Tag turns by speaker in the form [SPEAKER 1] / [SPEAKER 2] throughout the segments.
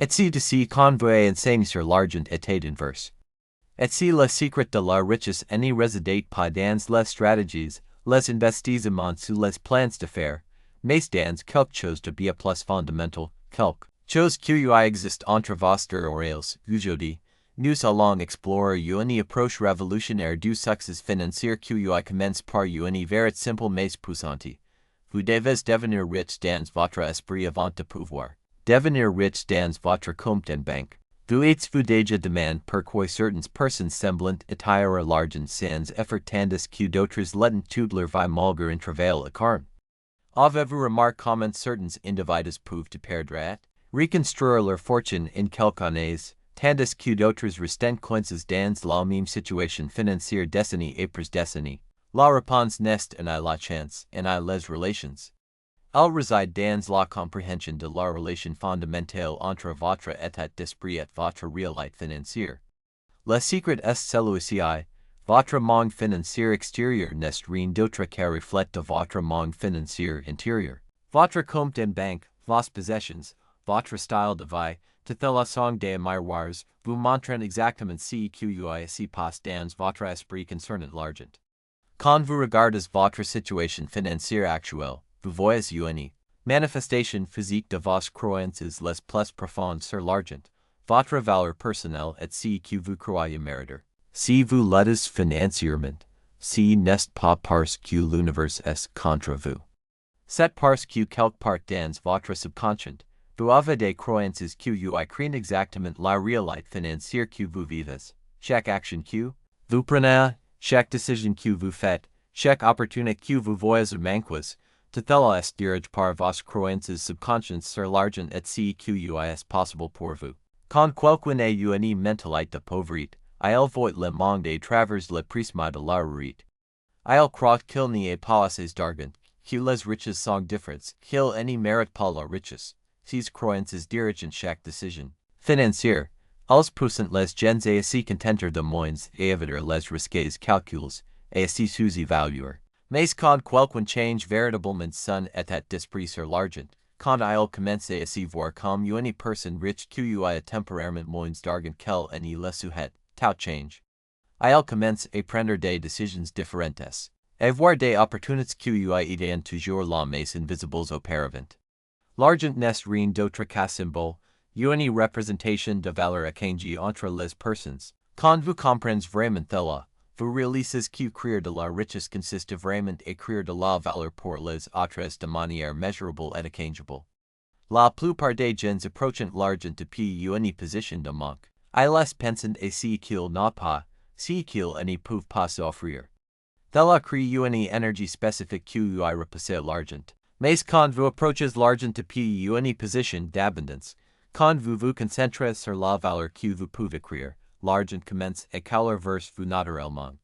[SPEAKER 1] Et si de si convoy enseigne sur l'argent état inverse. Et si le secret de la richesse n'y réside pas dans les stratégies, les investissements sous les plans d'affaires, mais dans quelque chose de bien plus fondamental, quelque chose qui existe entre vostres oreilles, aujourd'hui. Nous allons explorer une approche révolutionnaire du succès financier qui commence par une vérité simple mais puissante. Vous devez devenir riche dans votre esprit avant de pouvoir devenir riche dans votre compte en banque. Vous êtes-vous déjà demandé pourquoi certaines personnes semblent attirer l'argent sans effort tandis que d'autres l'attendent toute leur vie malgré un travail acharné? Avez-vous remarqué comment certains individus peuvent perdre reconstruire leur fortune en quelques années, tandis que d'autres restent coincés dans la même situation financière décennie après décennie? La réponse n'est en la chance, en les relations. Elle réside dans la compréhension de la relation fondamentale entre votre état d'esprit et votre réalité financière. Le secret est celui-ci, votre monde financier extérieur n'est rien d'autre que reflet de votre monde financier intérieur. Votre compte en banque, vos possessions, votre style de vie, toutes les songs des miroirs, vous montrent exactement ce qui se passe dans votre esprit concernant l'argent. Quand vous regardez votre situation financière actuelle, vous voyez une manifestation physique de vos croyances les plus profondes sur l'argent, votre valeur personnelle et ce que vous croyez mériter. Si vous l'êtes financièrement, ce n'est pas parce que l'univers est contre vous. C'est parce que quelque part dans votre subconscient, vous avez des croyances qui créent exactement la réalité financière que vous vivez. Chaque action que vous prenez, chaque décision que vous faites, chaque opportunité que vous voyez ou manquez, tout est dirigé par vos croyances subconscientes sur l'argent et ce qui est possible pour vous. Quand quelqu'un a une mentalité de pauvreté, il voit le monde à travers le prisme de la réussite. Il croit qu'il n'y a pas assez d'argent, que les richesses sont différentes, qu'il n'y mérite pas la richesse. Ces croyances dirigent chaque décision financière. Elles poussent les gens à se contenter de moins et éviter les risques calculs, et à se sous-évaluer. Mais quand quelqu'un change véritablement son état d'esprit sur l'argent, quand il commence à se voir comme une personne riche qui a temporairement moins d'argent qu'elle n'y le souhaite, tout change. Il commence à prendre des décisions différentes, à voir des opportunités qui étaient toujours là mais invisibles auparavant. L'argent n'est rien d'autre qu'un symbole, une représentation de valeur échangée entre les personnes. Quand vous comprenez vraiment cela, vous réalisez que créer de la richesse consiste vraiment à créer de la valeur pour les autres de manière measurable et échangeable. La plupart des gens approchant l'argent depuis une position de manque. Ils pensent à ce qu'ils n'ont pas, ce qu'ils ne peuvent pas offrir. Cela crée une énergie spécifique qui repousse l'argent. Mais quand vous approchez l'argent depuis une position d'abondance, quand vous vous concentrez sur la valeur que vous pouvez créer, l'argent commence à couler vers vous naturellement.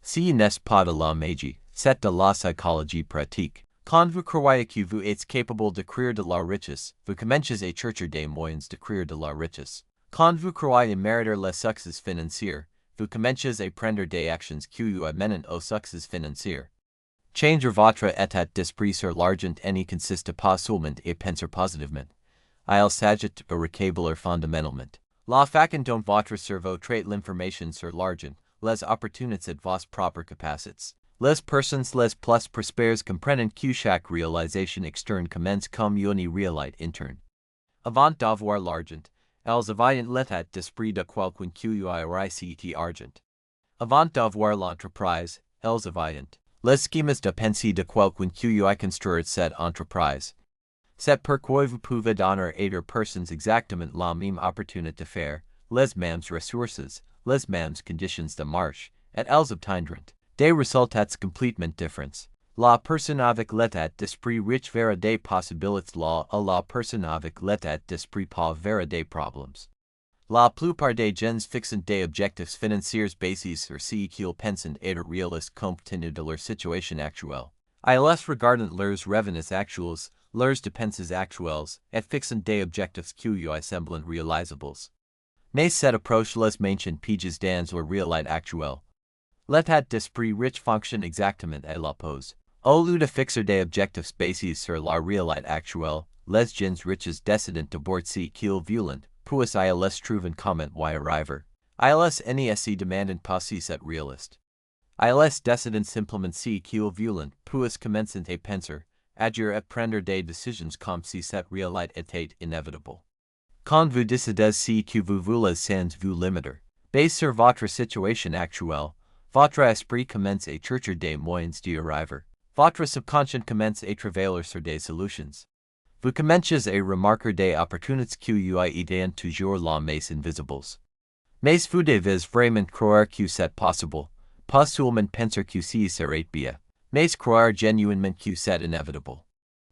[SPEAKER 1] Ce n'est pas de la magie, c'est de la psychologie pratique. Quand vous croyez que vous êtes capable de créer de la richesse, vous commencez à chercher des moyens de créer de la richesse. Quand vous croyez mériter le succès financier, vous commencez à prendre des actions qui mènent au succès financier. Changer votre état d'esprit sur l'argent n'y consiste pas seulement à penser positivement. Il s'agit de vocabulaire fondamentalement. La façon dont votre cerveau traite l'information sur l'argent, les opportunités de vos propres capacités. Les personnes les plus prospères comprennent que chaque réalisation externe commence comme une réalité interne. Avant d'avoir l'argent, elles avaient l'état d'esprit de quelqu'un qui a réussi argent. Avant d'avoir l'entreprise, elles avaient les schémas de pensée de quelqu'un qui a construit cette entreprise. C'est pourquoi vous pouvez donner à deux personnes exactement la même opportunité de faire, les mêmes ressources, les mêmes conditions de marche, et elles obtiendront des résultats complètement différents. La personne avec l'état d'esprit riche verra des possibilités là où la personne avec l'état d'esprit pauvre verra des problèmes. La plupart des gens fixent des objectifs financiers basés sur ce qu'ils pensent être réalistes compte tenu de leur situation actuelle. Ils regardent leurs revenus actuels, leurs dépenses actuelles, et fixent des objectifs qui semblent réalisables. Mais cette approche les maintient piégés dans leur réalité actuelle. L'état d'esprit riche fonctionne exactement à l'opposé. Au lieu de fixer des objectifs basés sur la réalité actuelle, les gens riches décident de bord si qu'ils violent, puis ils trouvent comment y arriver. Ils ne demandent pas si c'est réaliste. Ils décident simplement si qu'ils violent, puis commencent à penser, agir et prendre des décisions comme si cette réalité était inévitable. Quand vous décidez si que vous voulez sans vous limiter, basé sur votre situation actuelle, votre esprit commence à chercher des moyens d'y arriver. Votre subconscient commence à travailler sur des solutions. Vous commencez à remarquer des opportunités qui étaient toujours là mais invisibles. Mais vous devez vraiment croire que c'est possible, pas seulement penser que si serait bien, mais croire genuinement que c'est inévitable.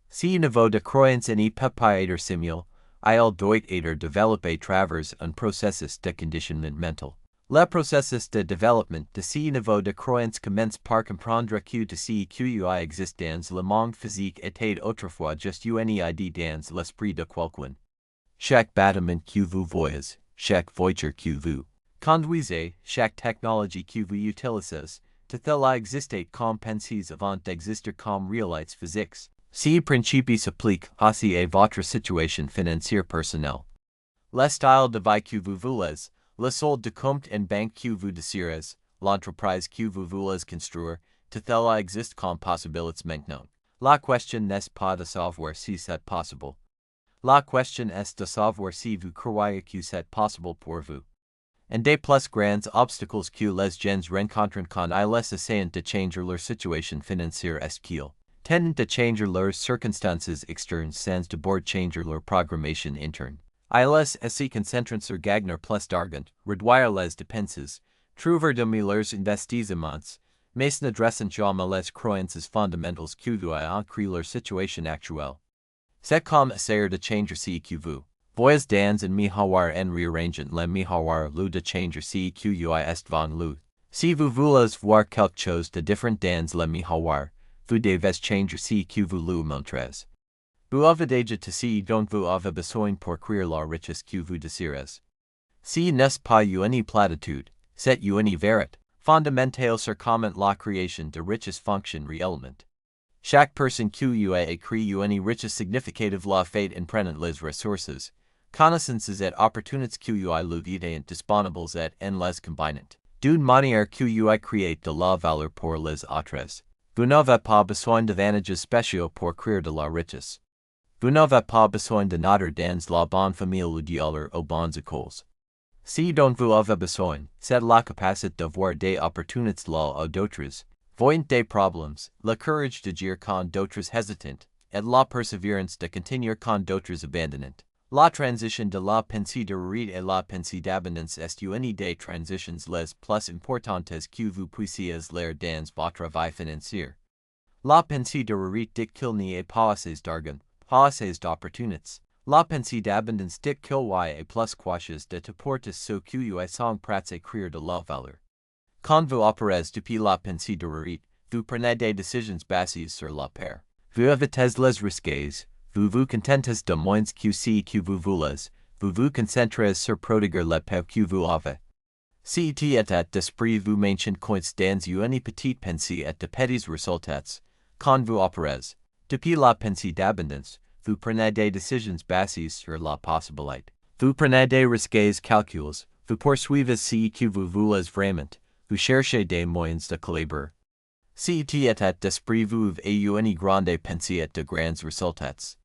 [SPEAKER 1] Si niveau de croyance n'est pas être simule, il doit être développé travers un processus de conditionnement mental. Le processus de développement de ce niveau de croyance commence par comprendre que de ce qui existe dans le monde physique était autrefois juste une idée dans l'esprit de quelqu'un. Chaque bâtiment que vous voyez, chaque voiture que vous conduisez, chaque technologie que vous utilisez, tout existe comme pensées avant d'exister comme réalités physiques. Ce principe s'applique aussi à votre situation financière personnelle. Le style de vie que vous voulez, le solde de compte en banque que vous désirez, l'entreprise que vous voulez construire, tout existe comme possibilités maintenant. La question n'est pas de savoir si c'est possible. La question est de savoir si vous croyez que c'est possible pour vous. Un des plus grands obstacles que les gens rencontrent quand ils essayent de changer leur situation financière est qu'ils tendent de changer leurs circonstances externes sans d'abord changer leur programmation interne. Ils se concentrent sur gagner plus d'argent, réduire les dépenses, trouver de meilleurs investissements, mais n'adressent jamais les croyances fondamentales qui ont créé leur situation actuelle. C'est comme essayer de changer ce que vous voyez dans un miroir en réarrangeant le miroir lieu de changer ce qui est devant lui. Si vous voulez voir quelque chose de différent dans le miroir, vous devez changer ce que vous lui montrez. Vous avez déjà ce dont vous avez besoin pour créer la richesse que vous désirez. Si n'est pas une platitude, c'est une vérité fondamentale sur comment la création de richesse fonctionne réellement. Chaque personne qui a créé une richesse significative l'a fait en prenant les ressources, connaissances et opportunités qui lui étaient disponibles et en les combinant. D'une manière qui a créé de la valeur pour les autres. Vous n'avez pas besoin d'avantages spéciaux pour créer de la richesse. Vous n'avez pas besoin de naître dans la bonne famille ou d'aller aux bonnes écoles. Ce dont vous avez besoin, c'est la capacité de voir des opportunités là où d'autres voient des problèmes, le courage de dire quand d'autres hésitent, et la persévérance de continuer quand d'autres abandonnent. La transition de la pensée de réussite à la pensée d'abondance est une des transitions les plus importantes que vous puissiez lire dans votre vie financière. La pensée de réussite dit qu'il n'y a pas assez d'argent, pas assez d'opportunités. La pensée d'abondance dit qu'il y a plus quelque de t'apporter ce qui sont prêts à créer de la valeur. Quand vous opérez depuis la pensée de réussite, vous prenez des décisions basées sur la peur. Vous évitez les risques, vous vous contentez de moins que vous voulez, vous vous concentrez sur protéger le peu que vous avez. Si état d'esprit vous maintient coins dans une petite pensée et de petits résultats, quand vous opérez, depuis la pensée d'abondance, vous prenez des décisions basées sur la possibilité. Vous prenez des risques calculs, vous poursuivez ce que vous voulez vraiment, vous cherchez des moyens de calibre. Si état d'esprit vous a une grande pensée et de grands résultats.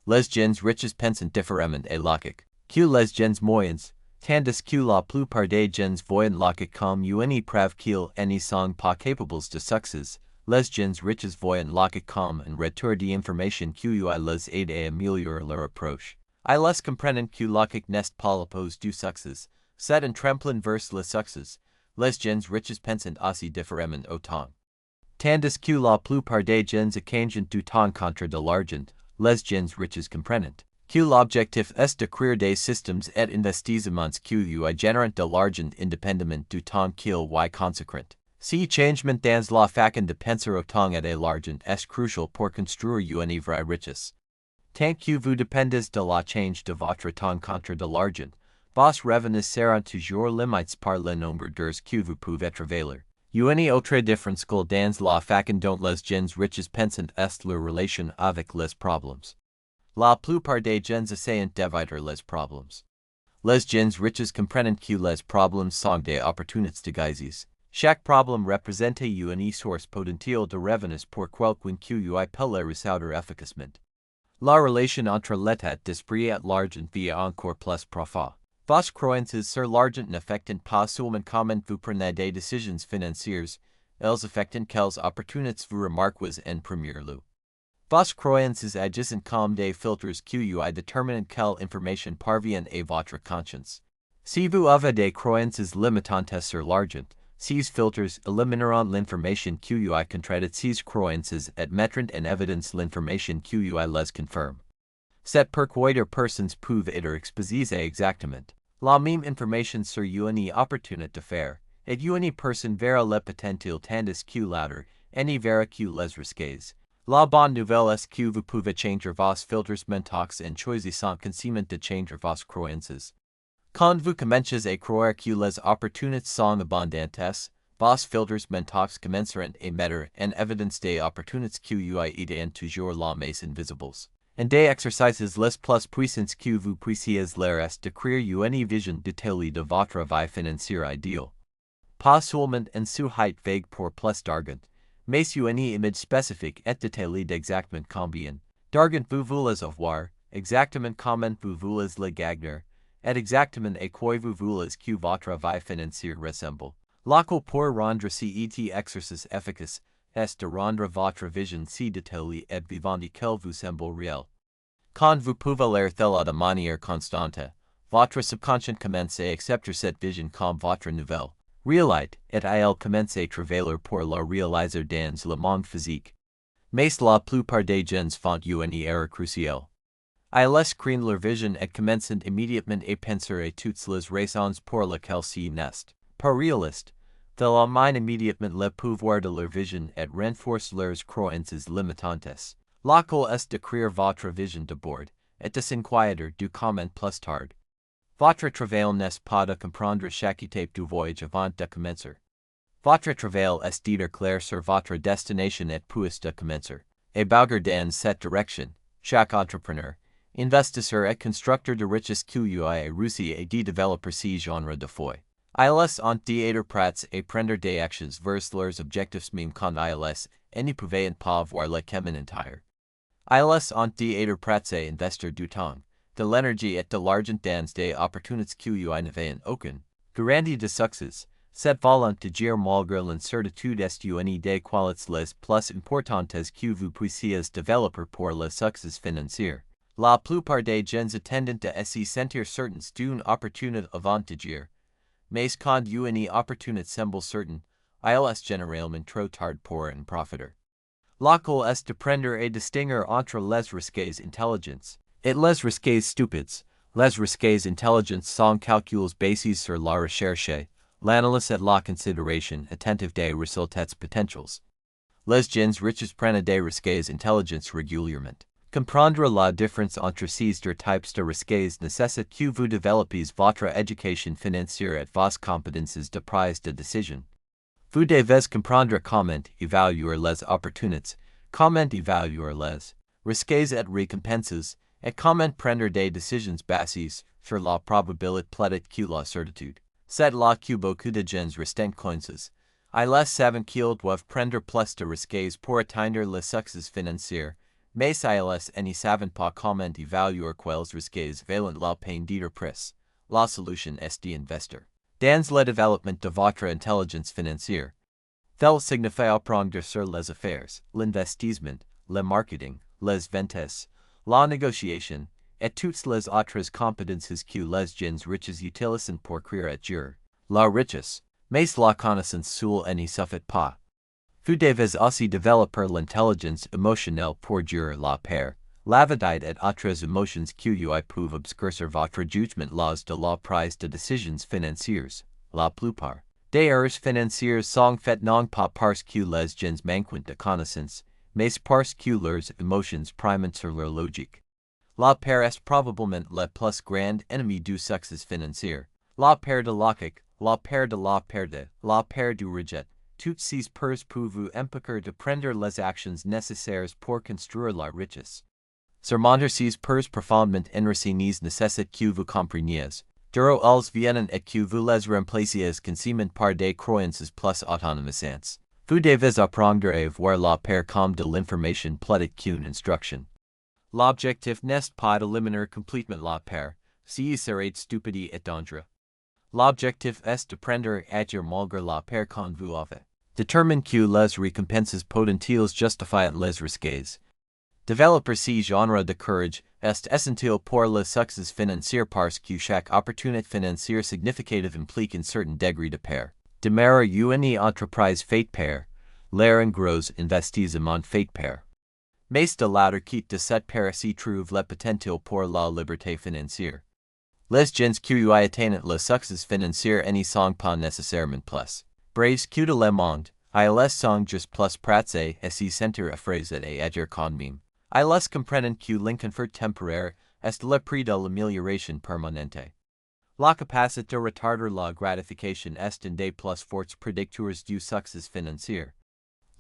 [SPEAKER 1] Les gens riches pensent différemment et logique que les gens moyens, tandis que la plupart des gens voient logique comme une preuve qu'ils ne sont pas capables de succès. Les gens riches voient logique comme un retour d'information qui les aide à améliorer leur approche. Ils comprennent que logique n'est pas l'oppose du succès, c'est un tremplin vers le succès. Les gens riches pensent aussi différemment au temps. Tandis que la plupart des gens échangent du temps contre de l'argent, les gens riches comprennent que l'objectif est de créer des systèmes et investissements qui génèrent de l'argent indépendamment du temps qu'ils y consacrent. Ce changement dans la façon de penser au temps et à l'argent est crucial pour construire une vraie richesse. Tant que vous dépendez de la change de votre temps contre de l'argent, vos revenus seront toujours limités par le nombre d'heures que vous pouvez travailler. Une autre différence que dans la façon dont les gens riches pensent est leur relation avec les problèmes. La plupart des gens essayent d'éviter les problèmes. Les gens riches comprennent que les problèmes sont des opportunités déguisées. Chaque problème représente une source potentielle de revenus pour quelqu'un qui peut les résoudre efficacement. La relation entre l'état d'esprit et l'argent via encore plus profond. Vos croyances sur l'argent n'affectent pas seulement comment vous prenez des décisions financières, elles affectent quelles opportunités vous remarquez en premier lieu. Vos croyances agissent comme des filtres qui déterminent quelle information parvient à votre conscience. Si vous avez des croyances limitantes sur l'argent, ces filtres élimineront l'information qui contradit ces croyances et mettront en évidence l'information qui les confirme. C'est pourquoi des personnes peuvent être exposées à exactement la même information sur une opportunité d'affaires, et une personne verra le potentiel tandis que l'autre n'y verra que les risques. La bonne nouvelle est que vous pouvez changer vos filtres mentaux en choisissant consciemment de changer vos croyances. Quand vous commencez à croire que les opportunités sont abondantes, vos filtres mentaux commenceront à mettre en évidence des opportunités qui étaient toujours là mais invisibles. En des exercices les plus puissants que vous puissiez leur est de créer une vision détaillée de votre vie financière idéale. Pas seulement en sujet vague pour plus d'argent, mais une image spécifique et détaillée d'exactement combien d'argent vous voulez avoir, exactement comment vous voulez le gagner, et exactement à quoi vous voulez que votre vie financière ressemble. L'eau pour rendre cet exercice efficace est de rendre votre vision si détaillée et vivante qu'elle vous semble réelle. Quand vous pouvez l'air de manière constante, votre subconscient commence à accepter cette vision comme votre nouvelle réalité, et elle commence à travailler pour la réaliser dans le monde physique. Mais la plupart des gens font une erreur cruciale. Ils craignent leur vision et commencent immédiatement à penser à toutes les raisons pour lesquelles ce n'est pas réaliste. Ils minent immédiatement le pouvoir de leur vision et renforcent leurs croyances limitantes. La clé est de créer votre vision d'abord, et de s'inquiéter du comment plus tard. Votre travail n'est pas de comprendre chaque étape du voyage avant de commencer. Votre travail est d'être clair sur votre destination et puis de commencer. Et bouger dans cette direction, chaque entrepreneur, investisseur et constructeur de richesse qui a réussi et de développer ce genre de foi. Ils ont d'être prêts à prendre des actions vers leurs objectifs même quand ils ne peuvent pas voir le chemin entier. Ils ont d'être prêts à investir du temps, de l'énergie et de l'argent dans des opportunités qui n'avaient aucune garantie de succès. Cette volonté d'agir malgré l'incertitude est une des qualités les plus importantes que vous puissiez développer pour le succès financier. La plupart des gens attendent à se sentir certains d'une opportunité avant d'agir. Mais quand une opportunité semble certaine, il est généralement trop tard pour en profiter. La clé est de prendre et distinguer entre les risques intelligents et les risques stupides. Les risques intelligents sont calculs basés sur la recherche, l'analyse et la considération attentive des résultats potentiels. Les gens riches prennent des risques intelligents régulièrement. Comprendre la différence entre ces deux types de risques nécessite que vous développiez votre éducation financière et vos compétences de prise de décision. Vous devez comprendre comment évaluer les opportunités, comment évaluer les risques et récompenses, et comment prendre des décisions basées sur la probabilité plutôt que la certitude. C'est là que beaucoup de gens restent coincés. Ils savent qu'ils doivent prendre plus de risques pour atteindre le succès financier, mais ils ne savent pas comment évaluer quels risques valent la peine d'être pris. La solution est d'investir dans le développement de votre intelligence financière. Cela signifie apprendre sur les affaires, l'investissement, le marketing, les ventes, la négociation, et toutes les autres compétences que les gens riches utilisent pour créer et gérer la richesse, mais la connaissance seule n'y suffit pas. Vous devez aussi développer l'intelligence émotionnelle pour gérer la peur, l'avidité et autres émotions qui peuvent obscurcir votre jugement lors de la prise de décisions financières. La plupart des erreurs financières sont faites non pas parce que les gens manquent de connaissances, mais parce que leurs émotions priment sur leur logique. La peur est probablement le plus grand ennemi du succès financier. La peur de l'échec, la peur de la perte, la peur du rejet, toutes ces peurs peuvent vous empêcher de prendre les actions nécessaires pour construire la richesse. Sermontercies pers profondement enracinis necessit que vous compreniez. Duro els viennent et que vous les remplaciez conséquemment par des croyances plus autonomisants. Vous devez apprendre à voir la paire comme de l'information plutôt qu'une instruction. L'objectif n'est pas d'éliminer complètement la paire, si serait stupide et dangereux. L'objectif est de prendre à agir malgré la paire quand vous avez détermine que les récompenses potentielles justifient les risques. Développer ce genre de courage est essentiel pour le succès financier parce que chaque opportunité financière significative implique un certain degré de paire. Démarrer une entreprise fait paire, l'air en gros investissement fait paire. Mais de l'autre côté de cette paire s'y trouve le potentiel pour la liberté financière. Les gens qui atteignent le succès financier n'y sont pas nécessairement plus braves que de le monde, ils sont juste plus prêts à s'y sentir affreux et à agir quand même. Ils comprennent que l'inconfort temporaire est le prix de l'amélioration permanente. La capacité de retarder la gratification est un des plus forts prédicteurs du succès financier.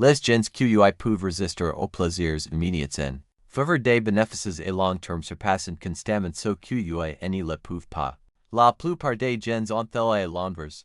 [SPEAKER 1] Les gens qui peuvent résister aux plaisirs immédiats en faveur des bénéfices à long terme surpassent constamment ceux qui n'y le peuvent pas. La plupart des gens ont à l'envers.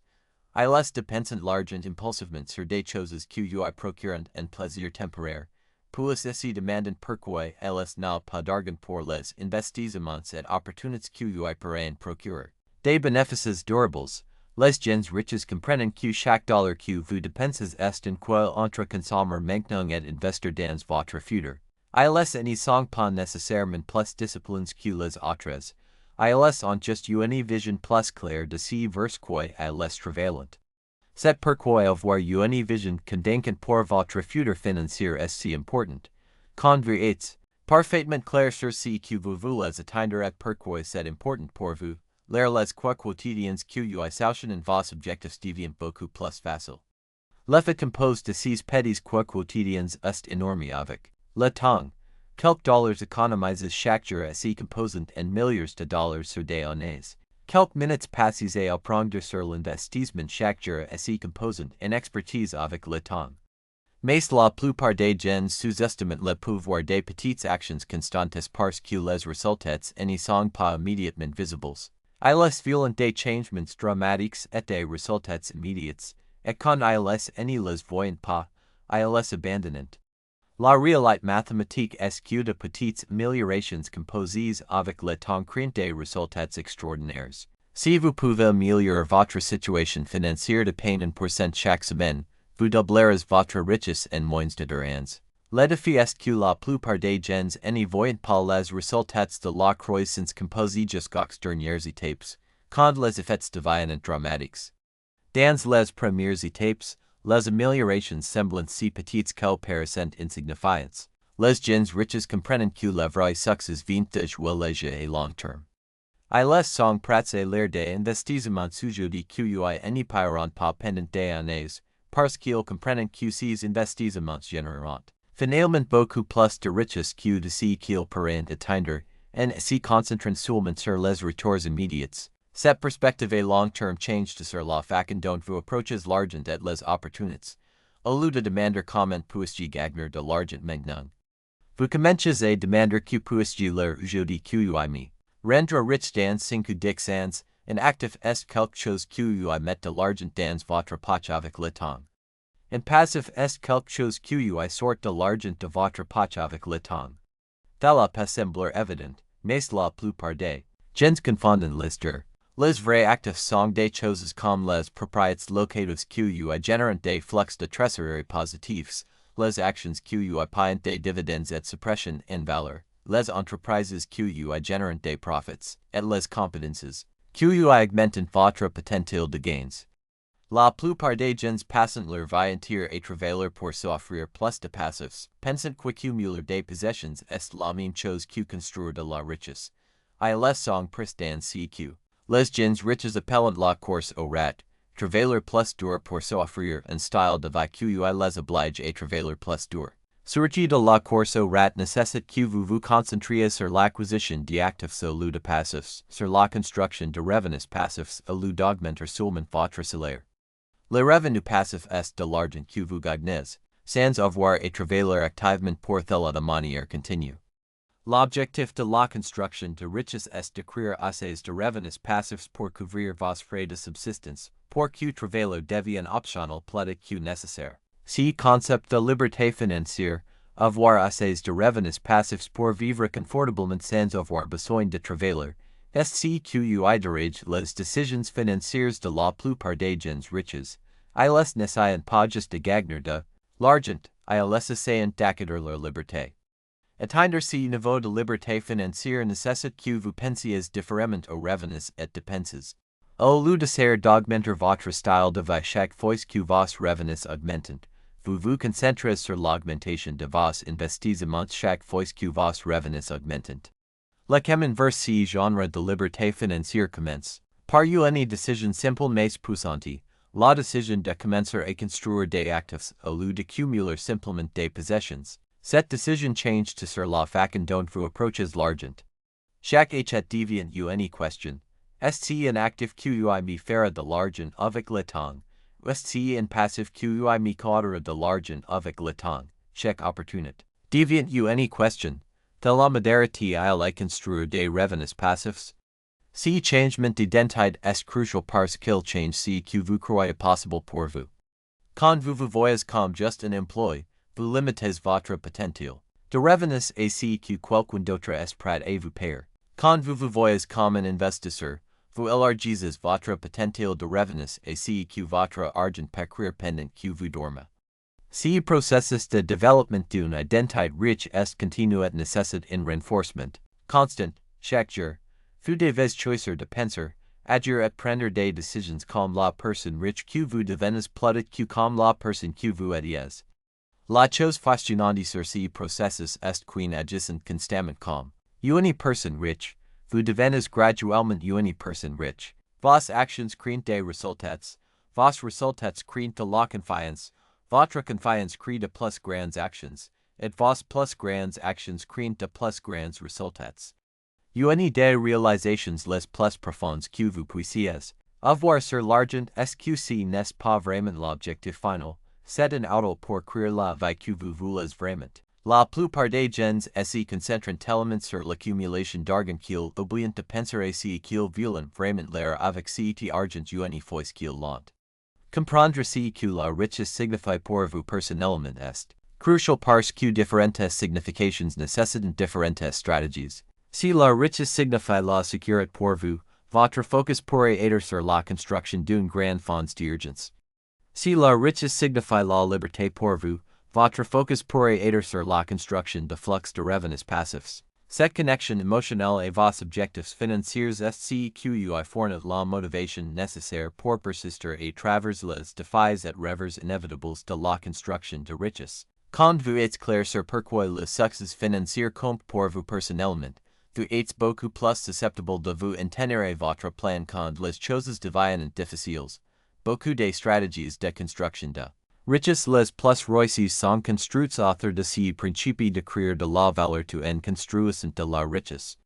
[SPEAKER 1] Ils dépensent l'argent impulsivement sur des choses qui procurent un plaisir temporaire. Puis se demandent pourquoi ils n'ont pas d'argent pour les investissements et opportunités qui pourraient procurer des bénéfices durables. Les gens riches comprennent que chaque dollar que vous dépensez est un coil entre consommer maintenant et investir dans votre futur. Ils n'y sont pas nécessairement plus disciplines que les autres. Ils ont juste une vision plus claire de ce vers quoi ils travaillent. C'est pourquoi avoir une vision convaincante pour votre futur financier est si important. Quand vous êtes parfaitement clair sur ce que vous voulez atteindre et pourquoi c'est important pour vous, les quoi quotidiens qui s'ouchent en vos objectifs devient beaucoup plus facile. L'effet composé de ces petits quoi quotidiens est énorme avec le temps. Quelques dollars économisés chaque jour se composent en milliards de dollars sur des années. Quelques minutes passées à apprendre sur l'investissement chaque jour se composent en expertise avec le temps. Mais la plupart des gens sous-estiment le pouvoir des petites actions constantes parce que les résultats n'y sont pas immédiatement visibles. Ils violent des changements dramatiques et des résultats immédiats, et quand ils n'y les voient pas, ils les abandonnent. La réalité mathématique est que de petites améliorations composées avec le temps créent des résultats extraordinaires. Si vous pouvez améliorer votre situation financière de 1% chaque semaine, vous doublerez votre richesse en moins de 2 ans. Le défi est que la plupart des gens n'y voient pas les résultats de la croissance composée jusqu'aux dernières étapes, quand les effets deviennent dramatiques. Dans les premières étapes, les améliorations semblent si petites qu'elles paraissent insignifiantes. Les gens riches comprennent que le vrai succès vient de jouer léger et long terme. Ils sont prêts à l'air des investissements aujourd'hui qui n'y paieront pas pendant des années, parce qu'ils comprennent que ces investissements généreront finalement beaucoup plus de richesse que de ce qu'ils pourraient atteindre, en se concentrant seulement sur les retours immédiats. Cette perspective à long terme change sur la façon dont vous approchez l'argent et les opportunités. Au lieu de demander comment puis-je gagner de l'argent maintenant, vous commencez à demander que puis-je leur aujourd'hui que me rendre riche dans 5 ou 10 ans. Un actif est quelque chose que met de l'argent dans votre poche avec le temps. Un passif est quelque chose que sort de l'argent de votre poche avec le temps. Cela peut sembler évident, mais la plupart des gens confondent les deux. Les vrais actifs sont des choses comme les propriétés locatives qui génèrent des flux de trésorerie positifs, les actions qui paient des dividendes et suppression en valeur, les entreprises qui génèrent des profits, et les compétences qui augmentent votre potentiel de gains. La plupart des gens passent leur vie entière à travailler pour s'offrir plus de passifs, pensant qu'accumuler des possessions est la même chose que construire de la richesse. Ils sont pris dans ce les gens riches appellent la course au rat, travailler plus dur pour s'offrir un style de vie qui les oblige à travailler plus dur. Sortir de la course au rat nécessite que vous vous concentriez sur l'acquisition d'actifs au lieu de passifs, sur la construction de revenus passifs au lieu d'augmenter seulement votre salaire. Le revenu passif est de l'argent que vous gagnez, sans avoir à travailler activement pour cela de manière continue. L'objectif de la construction de richesse est de créer assez de revenus passifs pour couvrir vos frais de subsistance, pour que travailler devienne optional plus que nécessaire. Si concept de liberté financière, avoir assez de revenus passifs pour vivre confortablement sans avoir besoin de travailler, est ce qui dirige les décisions financières de la plupart des gens riches. Ils n'essayent pas juste de gagner de l'argent, ils essayent d'acquérir leur liberté. Atteindre ce niveau de liberté financière nécessite que vous pensiez différemment aux revenus et dépenses. Au lieu d'essayer d'augmenter votre style de vie chaque fois que vos revenus augmentent, vous vous concentrez sur l'augmentation de vos investissements chaque fois que vos revenus augmentent. Le chemin vers ce genre de liberté financière commence par une décision simple mais puissante, la décision de commencer à construire des actifs au lieu d'accumuler simplement des possessions. Cette décision change to sur la façon dont vous approches l'argent. Chaque achat devient une question. Est-ce un actif qui me fera de l'argent avec le temps? Est-ce un passif qui me causera de l'argent avec le temps? Chaque opportunité devient une question. De la modernité à construire des revenus passifs. Ce changement d'identité est crucial parce qu'il change ce que vous croyez possible pour vous. Quand vous voyez comme juste un emploi, vous limitez votre potentiel de revenus et ce que quelqu'un d'autre est prêt à vous payer. Quand vous voyez comme un investisseur, vous élargissez votre potentiel de revenus et ce que votre argent peut créer pendant que vous dormez. Ce processus de développement d'une identité riche est continu et nécessite un renforcement constant chaque jour. Vous devez choisir de penser, agir et prendre des décisions comme la personne riche que vous devenez plus que comme la personne que vous étiez. La chose fascinante sur ce processus est qu'en agissant constamment comme une personne riche, vous devenez graduellement une personne riche. Vos actions créent des résultats, vos résultats créent de la confiance, votre confiance crée de plus grandes actions, et vos plus grandes actions créent de plus grands résultats. Une des réalisations les plus profondes que vous puissiez avoir sur l'argent est que ce n'est pas vraiment l'objectif final. C'est un auto pour créer la vie que vous voulez vraiment. La plupart des gens se concentrent tellement sur l'accumulation d'argent qu'ils oublient de penser à ce qu'ils veulent vraiment l'air avec cet argent une fois qu'ils l'ont. Comprendre ce que la richesse signifie pour vous personnellement est crucial parce que différentes significations nécessitent différentes stratégies. Si la richesse signifie la sécurité pour vous, votre focus pourrait être sur la construction d'un grand fonds d'urgence. Si la richesse signifie la liberté pour vous, votre focus pourrait être sur la construction de flux de revenus passifs. Cette connexion émotionnelle et vos objectifs financiers est ce qui fournit la motivation nécessaire pour persister à travers les défis et revers inévitables de la construction de richesse. Quand vous êtes clair sur pourquoi le succès financier compte pour vous personnellement, vous êtes beaucoup plus susceptible de vous intégrer votre plan quand les choses deviennent difficiles. Beaucoup de stratégies de construction de richesse les plus réussies sont construites autour de ce principe de créer de la valeur tout en construisant de la richesse.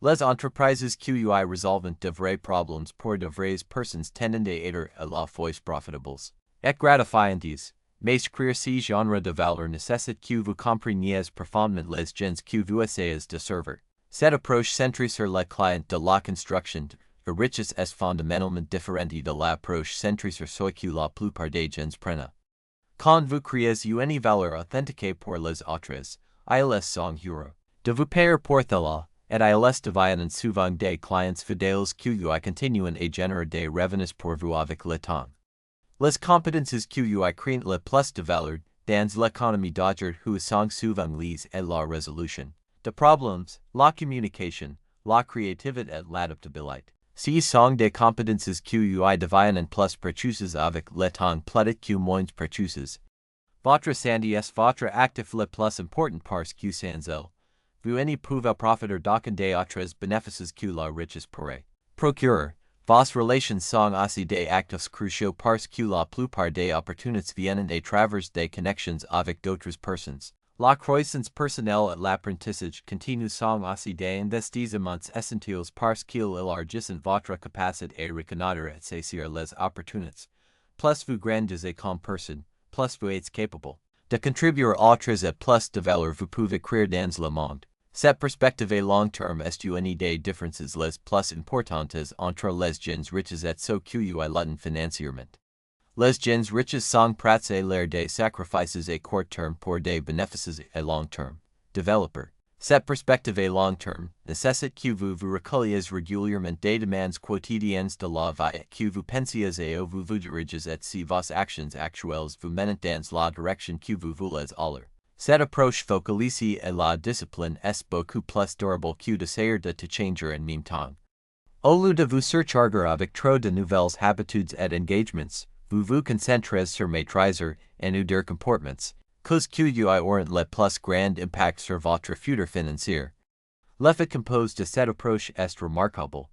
[SPEAKER 1] Les entreprises qui résolvent de vrais problèmes pour de vraies personnes tendent à être à la fois profitables et gratifiantes, mais créer ce genre de valeur nécessite que vous compreniez profondément les gens que vous essayez de servir. Cette approche centrée sur le client de la construction de richesse est fondamentalement différente de l'approche centrée sur ce que la plupart des gens prennent. Quand vous créez une valeur authentique pour les autres, ils sont heureux de vous payer pour cela, et ils deviennent souvent des clients fidèles qui continuent à générer des revenus pour vous avec le temps. Les compétences qui créent le plus de valeur dans l'économie d'aujourd'hui sont souvent liées à la résolution de problèmes, la communication, la créativité et l'adaptabilité. Ce sont des compétences qui deviennent plus précieuses avec le temps plus que moins précieuses. Votre santé est votre actif le plus important parce que sans elle, vous ne pouvez profiter d'aucun des autres bénéfices que la richesse pourrait procurer. Vos relations sont aussi des actifs cruciaux parce que la plupart des opportunités viennent à travers des connexions avec d'autres personnes. La croissance personnelle et l'apprentissage continu sont aussi des investissements essentiels parce qu'ils élargissent votre capacité à reconnaître et saisir les opportunités. Plus vous grandissez comme personne, plus vous êtes capable de contribuer à autres et plus de valeur vous pouvez créer dans le monde. Cette perspective à long terme est une des différences les plus importantes entre les gens riches et ceux qui l'ont financièrement. Les gens riches sont prêts à faire des sacrifices à court terme pour des bénéfices à long terme. Développeur. Cette perspective à long terme nécessite que vous recueilliez régulièrement des demandes quotidiennes de la vie et que vous pensiez à vous dirigez et si vos actions actuelles vous mènent dans la direction que vous voulez aller. Cette approche focalisée à la discipline est beaucoup plus durable que d'essayer de te changer en même temps. Au lieu de vous surcharger avec trop de nouvelles habitudes et engagements, vous vous concentrez sur maîtriser un ou deux comportements, cause qui auront le plus grand impact sur votre futur financier. L'effet composé de cette approche est remarquable.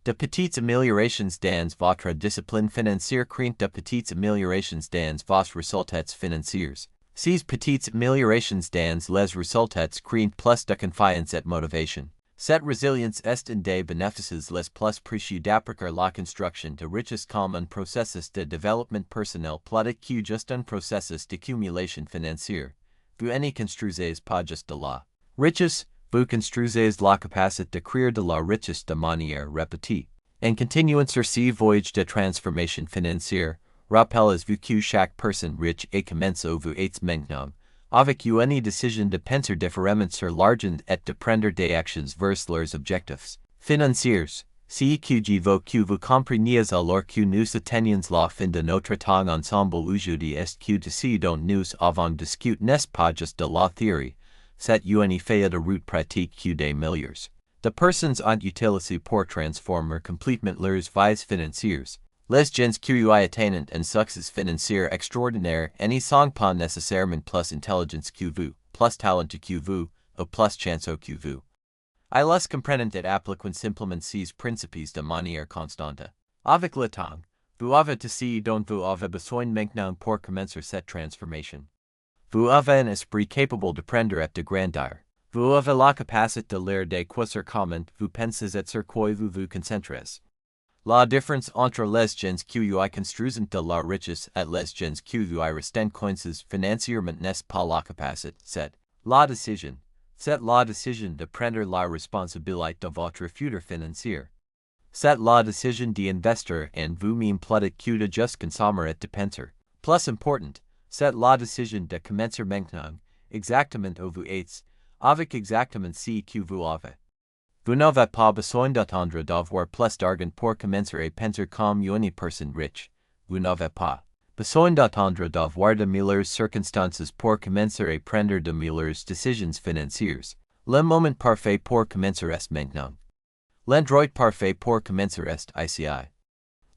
[SPEAKER 1] De petites améliorations dans votre discipline financière créent de petites améliorations dans vos résultats financiers. Ces petites améliorations dans les résultats créent plus de confiance et motivation. Cette résilience est un des bénéfices les plus précieux d'appliquer la construction de richesse comme un processus de développement personnel plutôt que juste un processus d'accumulation financière. Vous ne construisez pas juste de la richesse, vous construisez la capacité de créer de la richesse de manière répétée. En continuant sur ce voyage de transformation financière, rappelez-vous que chaque personne riche et commence où vous êtes maintenant, avec une décision de penser différemment sur l'argent et de prendre des actions vers leurs objectifs financiers. Si que vous compreniez alors que nous atteignons la fin de notre temps ensemble aujourd'hui est que de ce dont nous avons discuté n'est pas juste de la théorie, c'est une feuille de route pratique que des milliers de personnes ont utilisé pour transformer complètement leurs vies financières. Les gens qui atteignent un succès financier extraordinaire ne sont pas nécessairement plus intelligents que vous, plus talentueux que vous, ou plus chanceux que vous. Ils comprennent et appliquent simplement ces principes de manière constante. Avec le temps, vous avez tout ce dont vous avez besoin maintenant pour commencer cette transformation. Vous avez un esprit capable de prendre et de grandir. Vous avez la capacité de lire des choses comment vous pensez et sur quoi vous vous concentrez. La différence entre les gens qui construisent de la richesse et les gens qui restent coincés financièrement n'est pas la capacité, c'est la décision. C'est la décision de prendre la responsabilité de votre futur financier. C'est la décision d'investir en vous-même plutôt que de juste consommer et de penser. Plus important, c'est la décision de commencer maintenant, exactement où vous êtes, avec exactement ce que vous avez. Vous n'avez pas besoin d'attendre d'avoir plus d'argent pour commencer à penser comme une personne riche. Vous n'avez pas besoin d'attendre d'avoir de meilleures circonstances pour commencer à prendre de meilleures décisions financières. Le moment parfait pour commencer est maintenant. L'endroit parfait pour commencer est ici.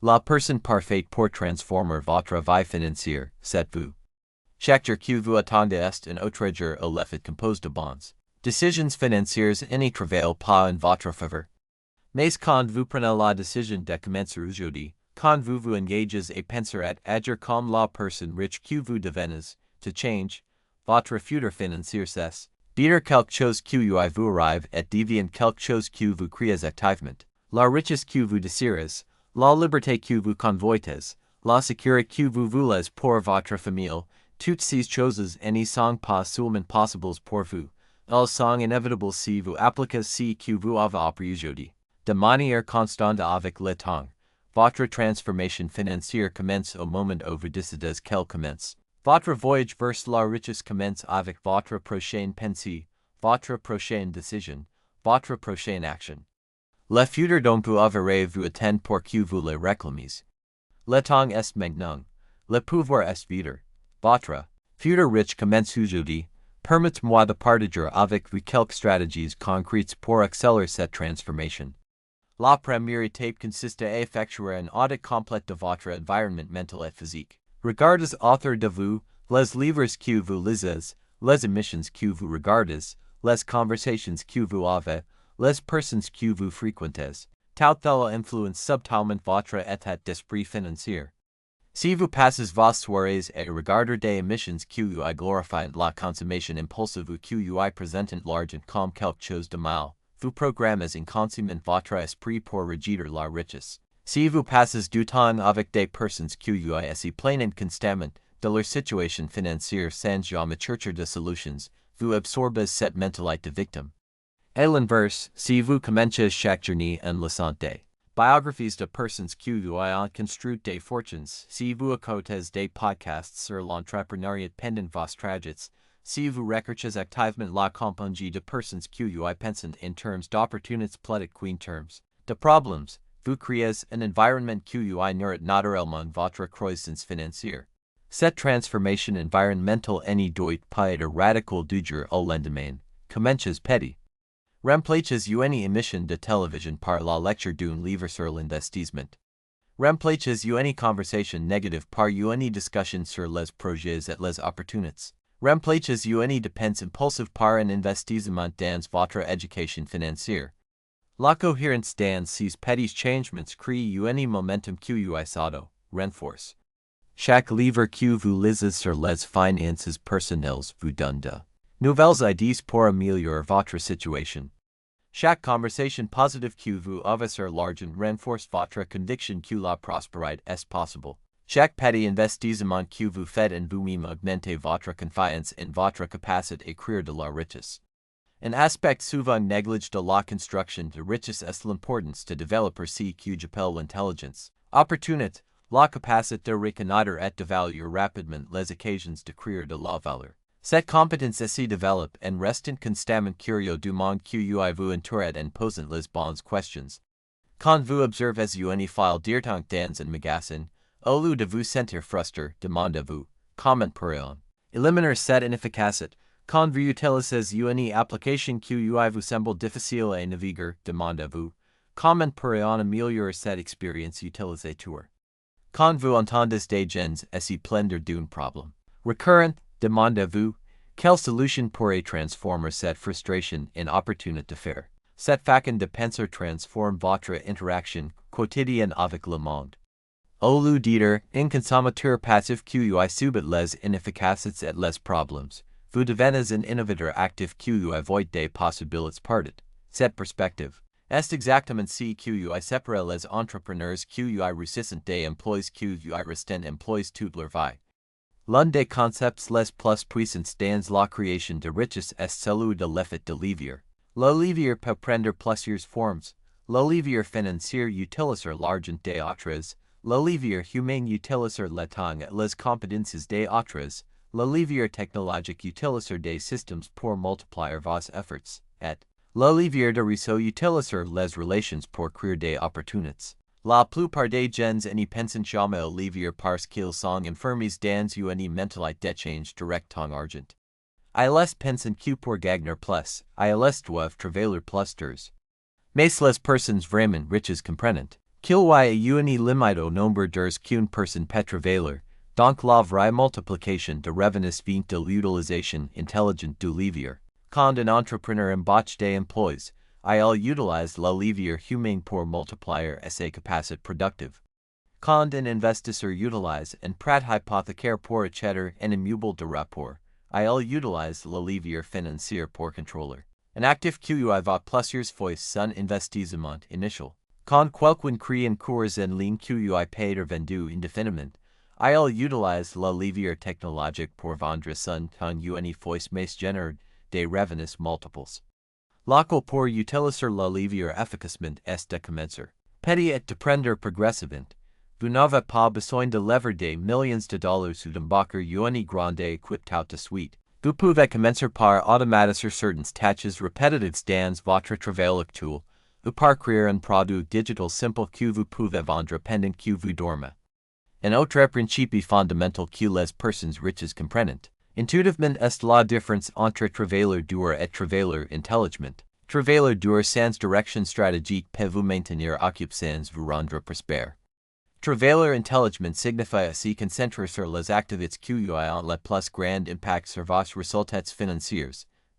[SPEAKER 1] La personne parfaite pour transformer votre vie financière, c'est vous. Chaque jour que vous attendez est un autre jour à l'effet composé de bonnes décisions financières ne travaillent pas en votre faveur. Mais quand vous prenez la décision de commencer aujourd'hui, quand vous vous engagez à penser et agir comme la personne riche que vous devenez, to change, votre futur financier c'est dire quelque chose qui vous arrive et devient quelque chose que vous créez activement. La richesse que vous désirez, la liberté que vous convoitez, la sécurité que vous voulez pour votre famille, toutes ces choses ne sont pas seulement possibles pour vous. Elles sont inévitables si vous appliquez ce que vous avez appris aujourd'hui. De manière constante avec le temps, votre transformation financière commence au moment où vous décidez qu'elle commence. Votre voyage vers la richesse commence avec votre prochaine pensée, votre prochaine décision, votre prochaine action. Le futur dont vous avez vous attend pour que vous le réclamez. Le temps est maintenant. Le pouvoir est vite. Votre futur riche commence aujourd'hui. Permettez-moi de partager avec vous quelques stratégies concrètes pour accélérer cette transformation. La première étape consiste à effectuer un audit complet de votre environnement mental et physique. Regardez autour de vous, les livres que vous lisez, les émissions que vous regardez, les conversations que vous avez, les personnes que vous fréquentez. Tout cela influence subtilement votre état d'esprit financier. Si vous passez vos soirées à regarder des émissions qui glorifient la consommation impulsive qui présentent l'argent comme quelque chose de mal, vous programmez inconsciemment votre esprit pour rejeter la richesse. Si vous passez du temps avec des personnes qui se plaignent constamment de leur situation financière sans jamais chercher de solutions, vous absorbez cette mentalité de victime. À l'inverse, si vous commencez chaque journée en lisant des biographies de personnes qui ont construit des fortunes, si vous écoutez des podcasts sur l'entrepreneuriat pendant vos trajets, si vous recherchez activement la compagnie de personnes qui pensent in termes d'opportunités plutôt qu'en termes de problèmes, vous créez un environnement qui nourrit naturellement votre croissance financière. Cette transformation environnementale doit pas être radicale du jour au lendemain. Commencez petit. Remplacez une émission de télévision par la lecture d'un livre sur l'investissement. Remplacez une conversation négative par une discussion sur les projets et les opportunités. Remplacez une dépense impulsive par un investissement dans votre éducation financière. La cohérence dans ces petits changements crée un momentum qui s'auto renforce. Chaque livre que vous lisez sur les finances personnelles vous donne de nouvelles idées pour améliorer votre situation. Chaque conversation positive que vous avez sur l'argent renforce votre conviction que la prospérité est possible. Chaque petit investissement que vous faites en vous-même augmente votre confiance en votre capacité à créer de la richesse. Un aspect souvent négligé de la construction de richesse est l'importance de développer ce que j'appelle l'intelligence opportunité, la capacité de reconnaître et d'évaluer rapidement les occasions de créer de la valeur. Cette compétence se développe en restant constamment curieux du monde qui vous entoure en posant les bonnes questions. Quand vous observez une file d'argent dans un magasin, au lieu de vous sentir frustré, demandez-vous comment pourrions éliminer cette inefficacité. Quand vous utilisez une application qui vous semble difficile à naviguer, demandez-vous comment pourrions améliorer cette expérience utilisateur. Quand vous entendez des gens se plaindre d'un problème récurrent, demandez-vous quelle solution pourrait transformer cette frustration en opportunité d'affaires. Cette façon de penser transforme votre interaction quotidienne avec le monde. Au lieu d'être un consommateur passif qui subit les inefficacités et les problèmes, vous devenez un innovateur actif qui avoit des possibilités partout. Cette perspective est exactement ce qui sépare les entrepreneurs qui réussissent des emplois qui restent emplois toute leur vie. L'un des concepts les plus puissants dans la création de richesse est celui de l'effet de levier. Le levier peut prendre plusieurs formes. Le levier financier utilise l'argent des autres. Le levier humain utilise le temps et les compétences des autres. Le levier technologique utilise des systèmes pour multiplier vos efforts. Et le levier de réseau utilise les relations pour créer des opportunités. La plupart des gens n'y pensent jamais au levier parce qu'ils sont enfermés dans une mentalité d'échange direct en argent. Ils pensent que pour gagner plus, ils doivent travailler plus d'heures. Mais les personnes vraiment riches comprennent qu'il y a une limite au nombre d'heures qu'une personne peut travailler, donc la vraie multiplication de revenus vient de l'utilisation intelligente du levier. Quand un entrepreneur embauche des emplois, il utilise le levier humain pour multiplier ses capacités productives. Quand un investisseur utilise un prêt hypothécaire pour acheter un immeuble de rapport, il utilise le levier financier pour contrôler un actif qui va plusieurs fois son investissement initial. Quand quelqu'un crée un cours en ligne qui peut être vendu indéfiniment, il utilise le levier technologique pour vendre son temps une fois mais génère des revenus multiples. L'école pour utiliser le levier efficacement est de commencer petit et de prendre progressivement. Vous n'avez pas besoin de lever des millions de dollars ou d'embarquer une grande équipe tout de suite. Vous pouvez commencer par automatiser certaines tâches répétitives dans votre travail actuel, ou par créer un produit digital simple que vous pouvez vendre pendant que vous dormez. Un autre principe fondamental que les personnes riches comprennent intuitivement est la différence entre travailler dur et travailler intelligemment. Travailler dur sans direction stratégique peut vous maintenir occupé sans vous rendre prospère. Travailler intelligemment signifie se concentrer sur les activités qui ont le plus grand impact sur vos résultats financiers.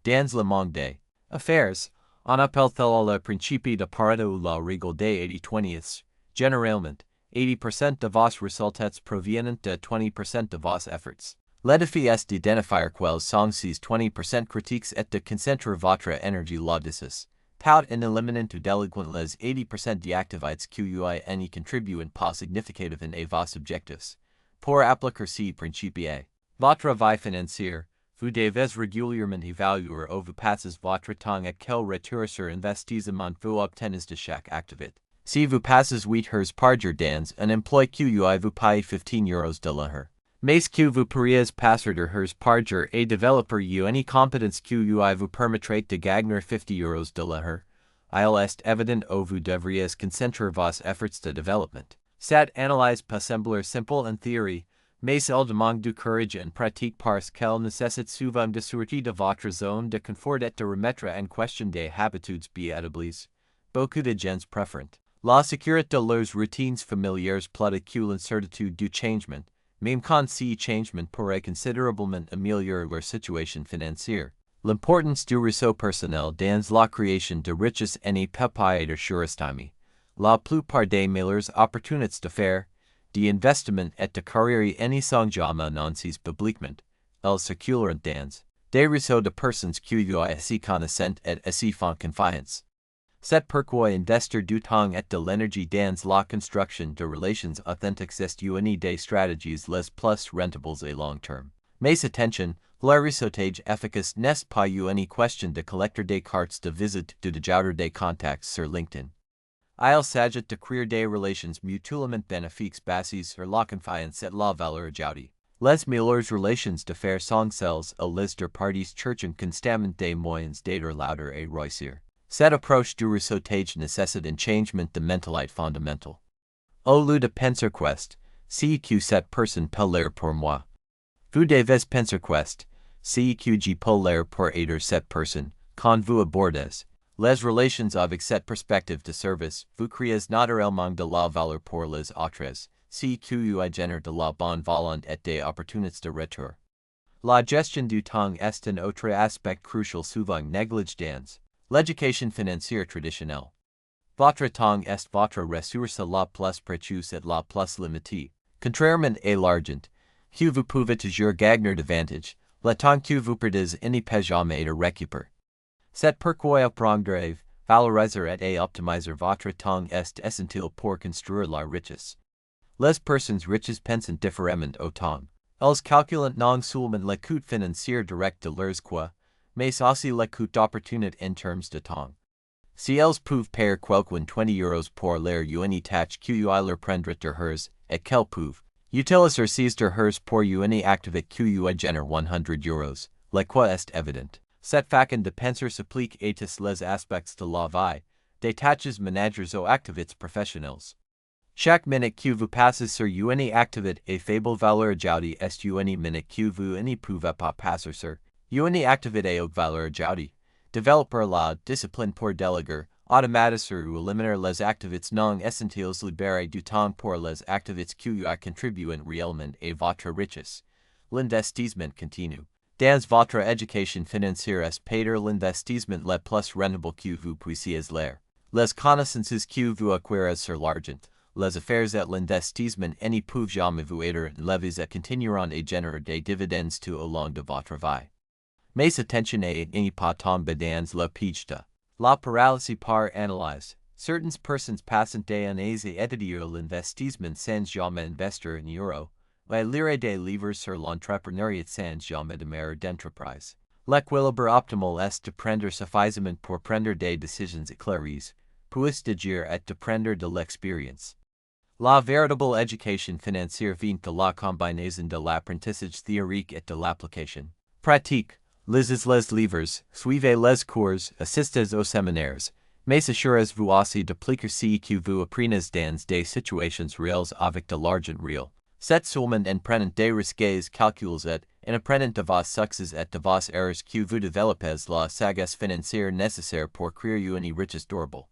[SPEAKER 1] Dans le monde des affaires, on appelle le principe de Pareto ou la règle des 80-20. Généralement, 80% de vos résultats proviennent de 20% de vos efforts. Le défi est d'identifier quels sont ces 20% critiques et de concentrer votre énergie là-dessus. Tout en éliminant ou déléguant les 80% d'activités qui n'y contribuent pas significativement à vos objectifs. Pour appliquer ce principe à votre vie financière, Vous devez régulièrement évaluer où vous passez votre temps et quel retour sur investissement vous obtenez de chaque activité. Si vous passez 8 heures par jour dans un emploi qui vous paye 15 euros de l'heure, mais que vous pourriez passer 2 heures par jour et développer une compétence qui vous permettrait de gagner 50 euros de l'heure, il est évident où vous devriez concentrer vos efforts de développement. Cette analyse peut sembler simple en théorie, mais elle demande du courage en pratique parce qu'elle nécessite souvent de sortir de votre zone de confort et de remettre en question des habitudes béatables. Beaucoup de gens préfèrent la sécurité de leurs routines familières plutôt que l'incertitude du changement, même quand ce changement pourrait considérablement améliorer leur situation financière. L'importance du réseau personnel dans la création de richesse n'est pas être surestimée. La plupart des meilleures opportunités d'affaires, d'investissement et de carrière n'y sont jamais annoncées publiquement. Elles circulent dans des réseaux de personnes qui vous assez connaissent et assez font confiance. C'est pourquoi investir du temps et de l'énergie dans la construction de relations authentiques est une des stratégies les plus rentables à long terme. Mais attention, le réseautage efficace n'est pas une question de collecter des cartes de visite ou d'ajouter des contacts sur LinkedIn. Il s'agit de créer des relations mutuellement bénéfiques basées sur la confiance et la valeur ajoutée. Les meilleures relations d'affaires sont celles où les deux parties cherchent constamment des moyens d'être lauder et réussir. Cette approche du réseautage nécessite un changement de mentalité fondamental. Au lieu de penser c'est que cette personne peut l'être pour moi. Vous devez penser c'est que je peux l'être pour aider cette personne. Quand vous abordez les relations avec cette perspective de service, vous créez naturellement de la valeur pour les autres, c'est que vous générez de la bonne volonté et des opportunités de retour. La gestion du temps est un autre aspect crucial souvent négligé dans l'éducation financière traditionnelle. Votre temps est votre ressource la plus précieuse et la plus limitée. Contrairement à l'argent, que vous pouvez toujours gagner davantage, le temps que vous perdez n'est pas jamais à récupérer. C'est pourquoi apprendre à valoriser et optimiser votre temps est essentiel pour construire la richesse. Les personnes riches pensent différemment au temps. Elles calculent non seulement le coût financier direct de leurs quoi, mais aussi le coût d'opportunité en termes de temps. Si elles peuvent payer quelqu'un 20 euros pour leur une tâche que leur prendrait de hers, et qu'elles peuvent utiliser ces de hers pour une activité que génère 100 euros, le quoi est évident. Cette façon de penser s'applique à tous les aspects de la vie, des tâches managers aux activités professionnelles. Chaque minute que vous passez sur une activité à faible valeur ajoutée est une minute que vous ne pouvez pas passer sur une activité à haute valeur ajoutée. Développer la discipline pour déléguer, automatiser ou éliminer les activités non essentielles, libérer du temps pour les activités qui contribuent réellement à votre richesse. L'investissement continu. Dans votre éducation financière est peut-être l'investissement le plus rentable que vous puissiez l'air. Les connaissances que vous acquérez sur l'argent, les affaires et l'investissement ne peuvent jamais vous être enlevés et continueront à générer des dividendes tout au long de votre vie. Mais attention à ne pas tomber dans le piège de la paralysie par analyse. Certaines personnes passent des années à étudier l'investissement sans jamais investir en euro. À lire des livres sur l'entrepreneuriat sans jamais démarrer d'entreprise. L'équilibre optimal est de prendre suffisamment pour prendre des décisions éclairées, puis d'agir et de prendre de l'expérience. La véritable éducation financière vient de la combinaison de l'apprentissage théorique et de l'application pratique. Lisez les livres, suivez les cours, assistez aux séminaires, mais assurez-vous aussi d'appliquer ce que vous apprenez dans des situations réelles avec de l'argent réel. C'est seulement en prenant des risques calculés et en apprenant de vos succès et de vos erreurs que vous développez la sagesse financière nécessaire pour créer une richesse durable.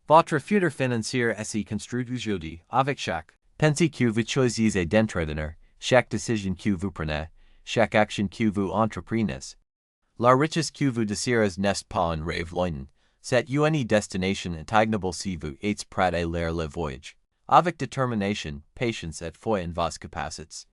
[SPEAKER 1] Votre futur financier est construit aujourd'hui avec chaque pensée que vous choisissez d'entretenir, chaque décision que vous prenez, chaque action que vous entreprenez. La richesse que vous désirez n'est pas un rêve lointain, c'est une destination attainable si vous êtes prêt à l'air le voyage. Avec détermination, patience et foi en vos capacités.